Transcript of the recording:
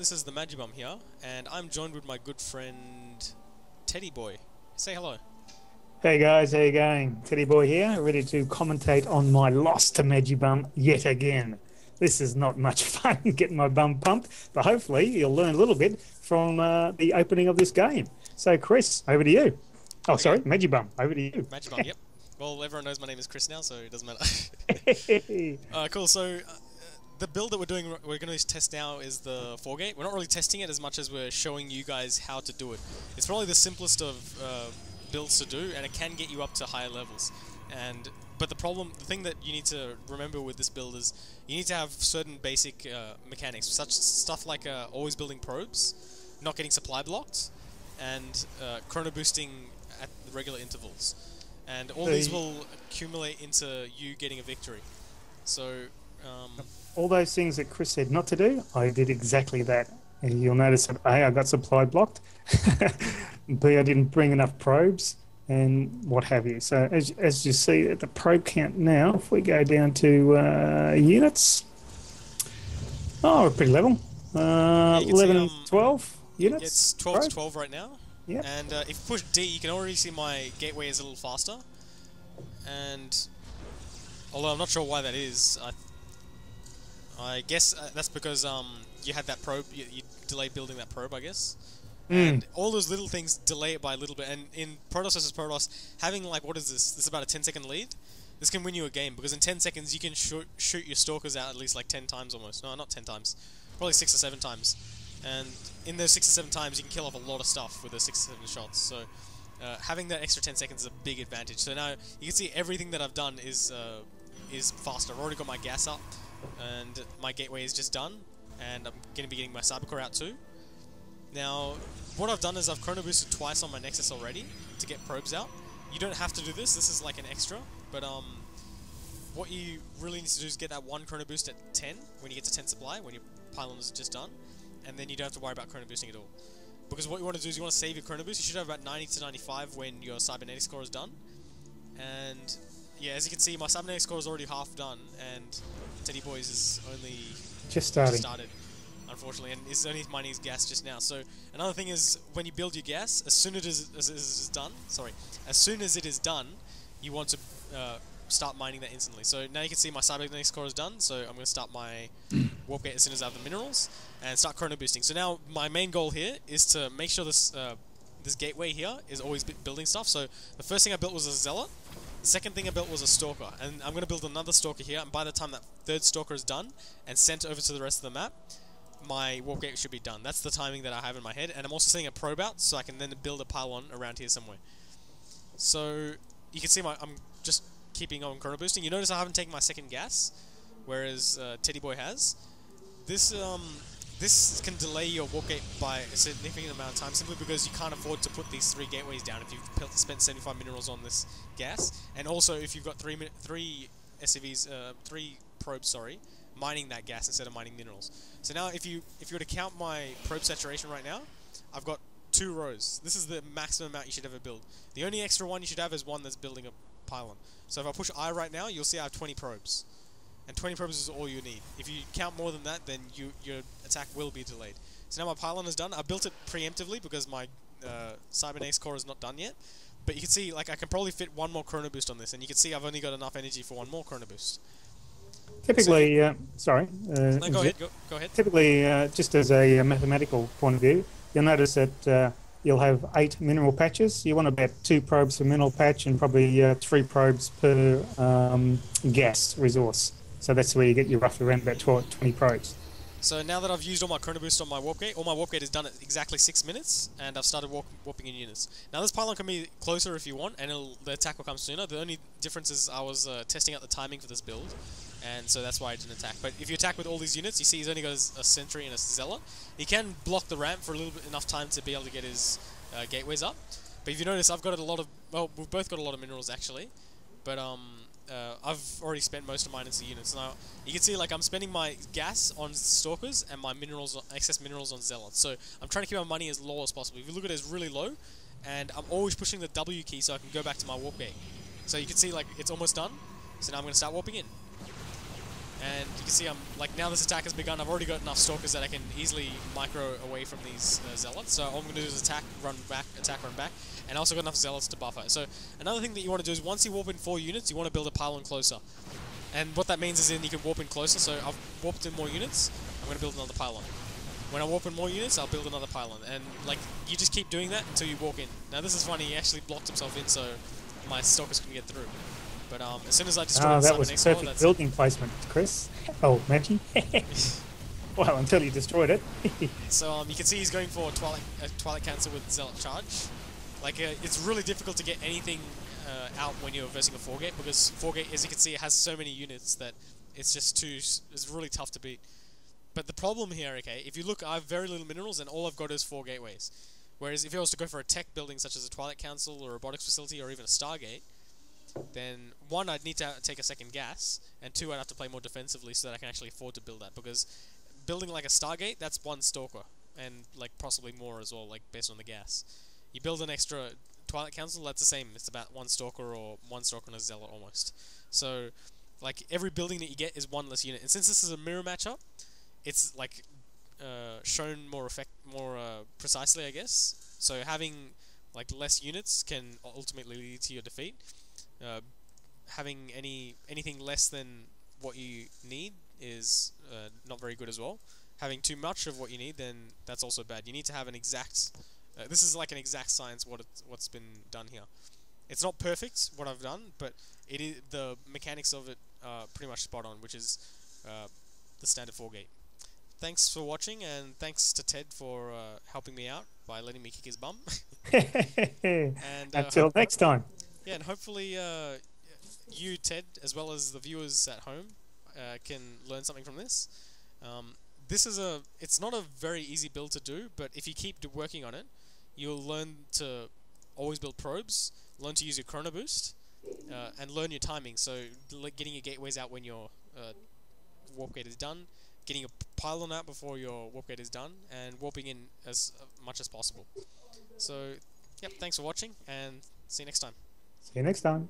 this is TheMagiBum here, and I'm joined with my good friend Teddyboy. Say hello. Hey guys, how you going? Teddy Boy here, ready to commentate on my loss to Magibum yet again. This is not much fun getting my bum pumped, but hopefully you'll learn a little bit from the opening of this game. So Chris, over to you. Oh, sorry, Okay, Magibum, over to you. MagiBum, yep. Well, everyone knows my name is Chris now, so it doesn't matter. Cool, so the build that we're going to test now is the 4-gate. We're not really testing it as much as we're showing you guys how to do it. It's probably the simplest of builds to do, and it can get you up to higher levels. But the thing that you need to remember with this build is you need to have certain basic mechanics, such stuff like always building probes, not getting supply blocked, and chrono boosting at regular intervals. And all these will accumulate into you getting a victory. So all those things that Chris said not to do, I did exactly that. And you'll notice that A, I got supply blocked, B, I didn't bring enough probes, and what have you. So as you see at the probe count now, if we go down to units, oh, we're pretty level. yeah, 11, see, 12 units. it's 12 to 12 right now. Yeah. And if you push D, you can already see my gateway is a little faster. And although I'm not sure why that is, I guess that's because you had that probe, you delayed building that probe, I guess. And all those little things delay it by a little bit. And in Protoss versus Protoss, having like, what is this? This is about a 10-second lead. This can win you a game, because in 10 seconds you can shoot your stalkers out at least like 10 times almost. No, not 10 times. Probably 6 or 7 times. And in those 6 or 7 times you can kill off a lot of stuff with those 6 or 7 shots. So having that extra 10 seconds is a big advantage. So now you can see everything that I've done is faster. I've already got my gas up, and my gateway is just done, and I'm going to be getting my cybercore out too. Now, what I've done is I've chrono boosted twice on my Nexus already to get probes out. You don't have to do this. This is like an extra, but what you really need to do is get that one chrono boost at 10 when you get to 10 supply, when your pylon is just done, and then you don't have to worry about chrono boosting at all. Because what you want to do is you want to save your chrono boost. You should have about 90 to 95 when your cybernetic score is done. And yeah, as you can see, my cybernetic score is already half done, and Teddyboy's is only Just started. Unfortunately, and is only mining his gas just now. So another thing is, when you build your gas, as soon as it is done, you want to start mining that instantly. So now you can see my cybernetic core is done. So I'm going to start my warp gate as soon as I have the minerals and start chrono boosting. So now my main goal here is to make sure this gateway here is always building stuff. So the first thing I built was a zealot. The second thing I built was a stalker, and I'm going to build another stalker here. And by the time that third stalker is done and sent over to the rest of the map, my warp gate should be done. That's the timing that I have in my head, and I'm also setting a probe out so I can then build a pylon around here somewhere. So you can see I'm just keeping on chrono boosting. You notice I haven't taken my second gas, whereas Teddyboy has. This can delay your warp gate by a significant amount of time, simply because you can't afford to put these 3 gateways down if you've spent 75 minerals on this gas, and also if you've got 3 SCVs, 3 probes, sorry, mining that gas instead of mining minerals. So now if you were to count my probe saturation right now, I've got 2 rows. This is the maximum amount you should ever build. The only extra one you should have is one that's building a pylon. So if I push I right now, you'll see I have 20 probes. And 20 probes is all you need. If you count more than that, then your attack will be delayed. So now my pylon is done. I built it preemptively because my cybernetic core is not done yet. But you can see, like, I can probably fit 1 more chrono boost on this, and you can see I've only got enough energy for 1 more chrono boost. Typically, No, go ahead. Go ahead. Typically, just as a mathematical point of view, you'll notice that you'll have 8 mineral patches. You want about 2 probes per mineral patch and probably 3 probes per gas resource. So that's where you get your roughly around about 20 probes. So now that I've used all my chrono boost on my warp gate, all my warp gate is done at exactly 6 minutes, and I've started warping in units. Now this pylon can be closer if you want, and the attack will come sooner. The only difference is I was testing out the timing for this build, and so that's why I didn't attack. But if you attack with all these units, you see he's only got a sentry and a zealot. He can block the ramp for a little bit, enough time to be able to get his gateways up. But if you notice, I've got a lot of, well, we've both got a lot of minerals actually, but I've already spent most of mine into units. Now you can see, like, I'm spending my gas on stalkers and my minerals, excess minerals, on zealots. So I'm trying to keep my money as low as possible. If you look at it, it's really low, and I'm always pushing the W key so I can go back to my warp gate. So you can see, like, it's almost done. So now I'm going to start warping in. And you can see I'm like, now this attack has begun, I've already got enough stalkers that I can easily micro away from these zealots. So all I'm going to do is attack, run back, and I also got enough zealots to buffer. So another thing that you want to do is once you warp in 4 units, you want to build a pylon closer. And what that means is then you can warp in closer. So I've warped in more units, I'm going to build another pylon. When I warp in more units, I'll build another pylon. And like, you just keep doing that until you walk in. Now this is funny, he actually blocked himself in so my stalkers couldn't get through. But as soon as I destroy that was perfect building placement, Chris. Oh, Maggie. Well, until you destroyed it. So you can see he's going for Twilight Cancer with Zealot Charge. Like it's really difficult to get anything out when you're versing a 4-gate because 4-gate, as you can see, it has so many units that it's really tough to beat. But the problem here, okay, if you look, I have very little minerals and all I've got is 4 gateways. Whereas if I was to go for a tech building such as a Twilight Council or a robotics facility or even a Stargate, then 1, I'd need to take a second gas, and 2, I'd have to play more defensively so that I can actually afford to build that, because building like a Stargate, that's 1 Stalker, and like possibly more as well, like based on the gas. You build an extra Twilight Council, that's the same, it's about 1 Stalker or 1 Stalker and a Zealot almost. So, like, every building that you get is 1 less unit, and since this is a mirror matchup, it's like shown more precisely, I guess. So having like less units can ultimately lead to your defeat. Having anything less than what you need is not very good as well. Having too much of what you need, then that's also bad. You need to have an exact. This is like an exact science what's been done here. It's not perfect what I've done, but it is the mechanics of it are pretty much spot on, which is the standard 4-gate. Thanks for watching, and thanks to Ted for helping me out by letting me kick his bum. And until next time. Yeah, and hopefully you, Ted, as well as the viewers at home, can learn something from this. It's not a very easy build to do, but if you keep working on it, you'll learn to always build probes, learn to use your chrono boost, and learn your timing. So getting your gateways out when your warp gate is done, getting a pylon out before your warp gate is done, and warping in as much as possible. So, yep, thanks for watching, and see you next time. See you next time.